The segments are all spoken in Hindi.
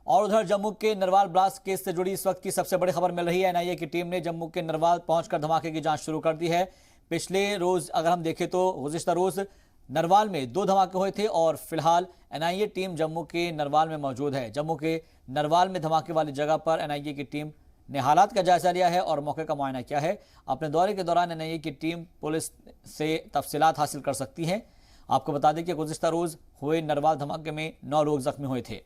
और उधर जम्मू के नरवाल ब्लास्ट केस से जुड़ी इस वक्त की सबसे बड़ी खबर मिल रही है। एनआईए की टीम ने जम्मू के नरवाल पहुंचकर धमाके की जांच शुरू कर दी है। पिछले रोज अगर हम देखें तो गुज़िश्ता रोज नरवाल में 2 धमाके हुए थे और फिलहाल एनआईए टीम जम्मू के नरवाल में मौजूद है। जम्मू के नरवाल में धमाके वाली जगह पर एनआईए की टीम ने हालात का जायजा लिया है और मौके का मुआयना किया है। अपने दौरे के दौरान एनआईए की टीम पुलिस से तफसीलात हासिल कर सकती है। आपको बता दें कि गुज़िश्ता रोज हुए नरवाल धमाके में 9 लोग जख्मी हुए थे।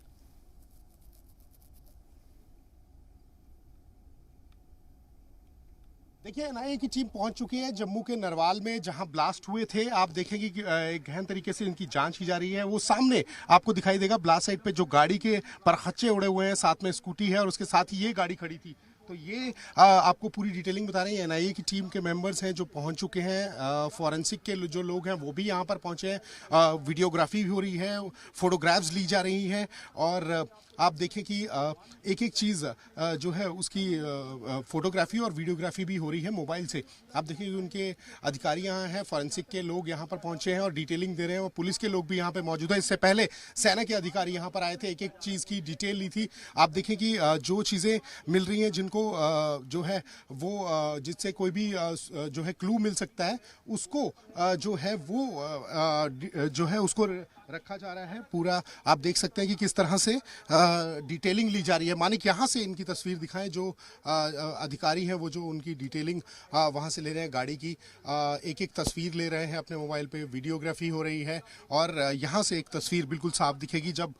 देखिए, एनआईए की टीम पहुंच चुकी है जम्मू के नरवाल में, जहां ब्लास्ट हुए थे। आप देखेंगे कि एक गहन तरीके से इनकी जांच की जा रही है। वो सामने आपको दिखाई देगा ब्लास्ट साइट पे जो गाड़ी के परखच्चे उड़े हुए हैं, साथ में स्कूटी है और उसके साथ ही ये गाड़ी खड़ी थी। तो ये आपको पूरी डिटेलिंग बता रहे हैं। एनआईए की टीम के मेंबर्स हैं जो पहुंच चुके हैं। फॉरेंसिक के जो लोग हैं वो भी यहां पर पहुंचे हैं। वीडियोग्राफी भी हो रही है, फोटोग्राफ्स ली जा रही हैं और आप देखें कि एक एक चीज़ जो है उसकी फोटोग्राफी और वीडियोग्राफी भी हो रही है मोबाइल से। आप देखिए कि उनके अधिकारी यहाँ हैं, फॉरेंसिक के लोग यहाँ पर पहुंचे हैं और डिटेलिंग दे रहे हैं और पुलिस के लोग भी यहाँ पे मौजूद हैं। इससे पहले सेना के अधिकारी यहाँ पर आए थे, एक एक चीज़ की डिटेल ली थी। आप देखें कि जो चीज़ें मिल रही हैं, जिनको जो है वो जिससे कोई भी जो है क्लू मिल सकता है, उसको जो है वो जो है उसको रखा जा रहा है। पूरा आप देख सकते हैं कि किस तरह से डिटेलिंग ली जा रही है। मानिक यहाँ से इनकी तस्वीर दिखाएं, जो अधिकारी हैं वो जो उनकी डिटेलिंग वहाँ से ले रहे हैं गाड़ी की। एक एक तस्वीर ले रहे हैं अपने मोबाइल पे, वीडियोग्राफी हो रही है और यहाँ से एक तस्वीर बिल्कुल साफ दिखेगी जब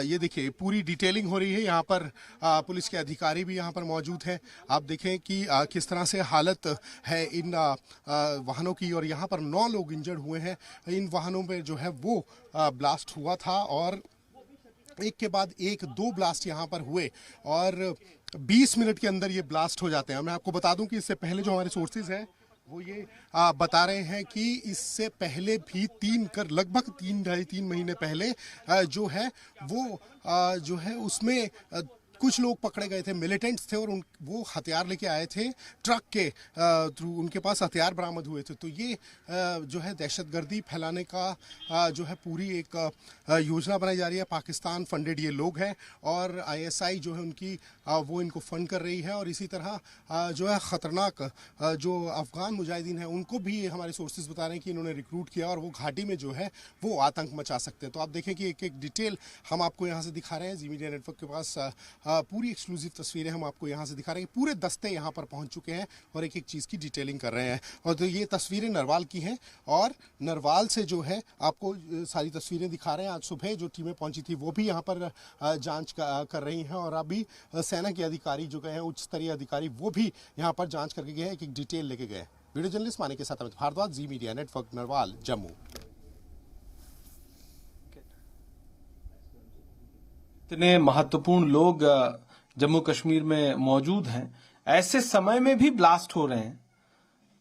ये देखिए पूरी डिटेलिंग हो रही है। यहाँ पर पुलिस के अधिकारी भी यहाँ पर मौजूद हैं। आप देखें कि किस तरह से हालत है इन वाहनों की और यहाँ पर 9 लोग इंजर्ड हुए हैं। इन वाहनों में जो है वो ब्लास्ट हुआ था और एक के बाद एक 2 ब्लास्ट यहाँ पर हुए और 20 मिनट के अंदर ये ब्लास्ट हो जाते हैं। मैं आपको बता दूं कि इससे पहले जो हमारे सोर्सेज हैं वो ये बता रहे हैं कि इससे पहले भी लगभग 3-3.5 महीने पहले जो है वो जो है उसमें कुछ लोग पकड़े गए थे, मिलिटेंट्स थे और वो हथियार लेके आए थे ट्रक के थ्रू, उनके पास हथियार बरामद हुए थे। तो ये जो है दहशतगर्दी फैलाने का जो है पूरी एक योजना बनाई जा रही है। पाकिस्तान फंडेड ये लोग हैं और आईएसआई जो है उनकी वो इनको फंड कर रही है और इसी तरह जो है ख़तरनाक जो अफ़गान मुजाहिदीन हैं उनको भी हमारे सोर्सेज बता रहे हैं कि इन्होंने रिक्रूट किया और वो घाटी में जो है वो आतंक मचा सकते हैं। तो आप देखें कि एक एक डिटेल हम आपको यहाँ से दिखा रहे हैं। जी मीडिया नेटवर्क के पास पूरी एक्सक्लूसिव तस्वीरें हम आपको यहाँ से दिखा रहे हैं। पूरे दस्ते यहाँ पर पहुँच चुके हैं और एक एक चीज़ की डिटेलिंग कर रहे हैं। और तो ये तस्वीरें नरवाल की हैं और नरवाल से जो है आपको सारी तस्वीरें दिखा रहे हैं। आज सुबह जो टीमें पहुँची थी वो भी यहाँ पर जाँच कर रही हैं और अभी सेना के अधिकारी जो गए हैं, उच्च स्तरीय अधिकारी, वो भी यहाँ पर जाँच करके गए हैं, एक एक डिटेल लेके गए। वीडियो जर्नलिस्ट मानिक के साथ अमित भारद्वाज, जी मीडिया नेटवर्क, नरवाल, जम्मू। इतने महत्वपूर्ण लोग जम्मू कश्मीर में मौजूद हैं, ऐसे समय में भी ब्लास्ट हो रहे हैं,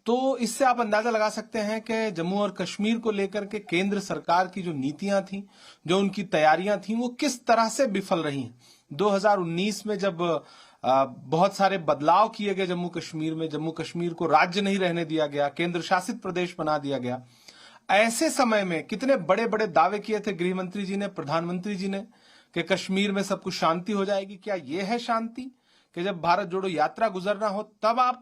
तो इससे आप अंदाजा लगा सकते हैं कि जम्मू और कश्मीर को लेकर के केंद्र सरकार की जो नीतियां थी, जो उनकी तैयारियां थी, वो किस तरह से विफल रही हैं। 2019 में जब बहुत सारे बदलाव किए गए जम्मू कश्मीर में, जम्मू कश्मीर को राज्य नहीं रहने दिया गया, केंद्र शासित प्रदेश बना दिया गया, ऐसे समय में कितने बड़े बड़े दावे किए थे गृह मंत्री जी ने, प्रधानमंत्री जी ने, कि कश्मीर में सब कुछ शांति हो जाएगी। क्या ये है शांति कि जब भारत जोड़ो यात्रा गुजरना हो तब आप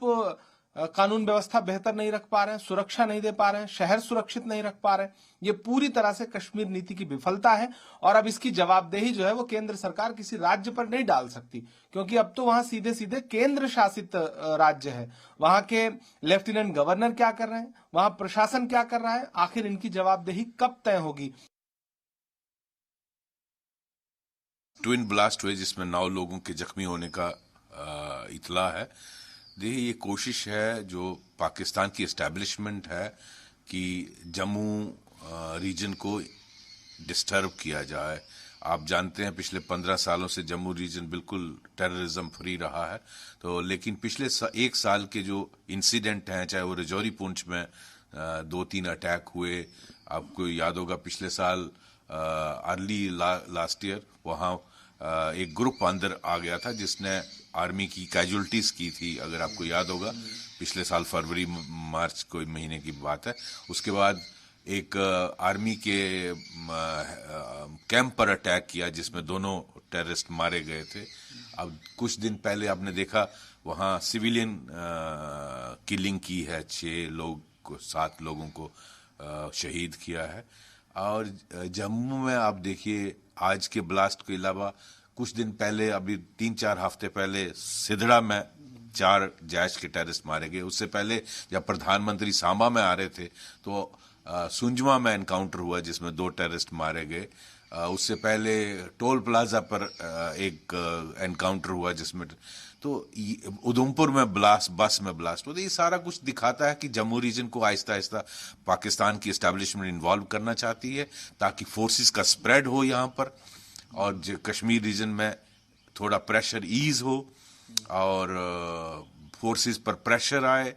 कानून व्यवस्था बेहतर नहीं रख पा रहे हैं, सुरक्षा नहीं दे पा रहे हैं, शहर सुरक्षित नहीं रख पा रहे हैं? ये पूरी तरह से कश्मीर नीति की विफलता है और अब इसकी जवाबदेही जो है वो केंद्र सरकार किसी राज्य पर नहीं डाल सकती, क्योंकि अब तो वहां सीधे सीधे केंद्र शासित राज्य है। वहां के लेफ्टिनेंट गवर्नर क्या कर रहे हैं, वहां प्रशासन क्या कर रहा है, आखिर इनकी जवाबदेही कब तय होगी? ट्विन ब्लास्ट हुए जिसमें 9 लोगों के जख्मी होने का इतला है। देखिए, ये कोशिश है जो पाकिस्तान की एस्टैब्लिशमेंट है कि जम्मू रीजन को डिस्टर्ब किया जाए। आप जानते हैं पिछले 15 सालों से जम्मू रीजन बिल्कुल टेररिज्म फ्री रहा है। तो लेकिन पिछले 1 साल के जो इंसिडेंट हैं, चाहे वो रजौरी पुंछ में 2-3 अटैक हुए, आपको याद होगा पिछले साल अर्ली लास्ट ईयर वहाँ एक ग्रुप अंदर आ गया था जिसने आर्मी की कैजुअल्टीज की थी, अगर आपको याद होगा, पिछले साल फरवरी मार्च कोई महीने की बात है। उसके बाद एक आर्मी के कैंप पर अटैक किया जिसमें दोनों टेररिस्ट मारे गए थे। अब कुछ दिन पहले आपने देखा वहाँ सिविलियन किलिंग की है, 7 लोगों को शहीद किया है। और जम्मू में आप देखिए आज के ब्लास्ट के अलावा कुछ दिन पहले, अभी 3-4 हफ्ते पहले सिधड़ा में 4 जैश के टेररिस्ट मारे गए। उससे पहले जब प्रधानमंत्री सांबा में आ रहे थे तो सुंजमा में एनकाउंटर हुआ जिसमें 2 टेररिस्ट मारे गए। उससे पहले टोल प्लाजा पर एक एनकाउंटर हुआ जिसमें तो उधमपुर में बस में ब्लास्ट हुआ। तो ये सारा कुछ दिखाता है कि जम्मू रीजन को आहिस्ता आहिस्ता पाकिस्तान की एस्टेब्लिशमेंट इन्वॉल्व करना चाहती है ताकि फोर्सेस का स्प्रेड हो यहाँ पर, और कश्मीर रीजन में थोड़ा प्रेशर ईज हो और फोर्सेस पर प्रेशर आए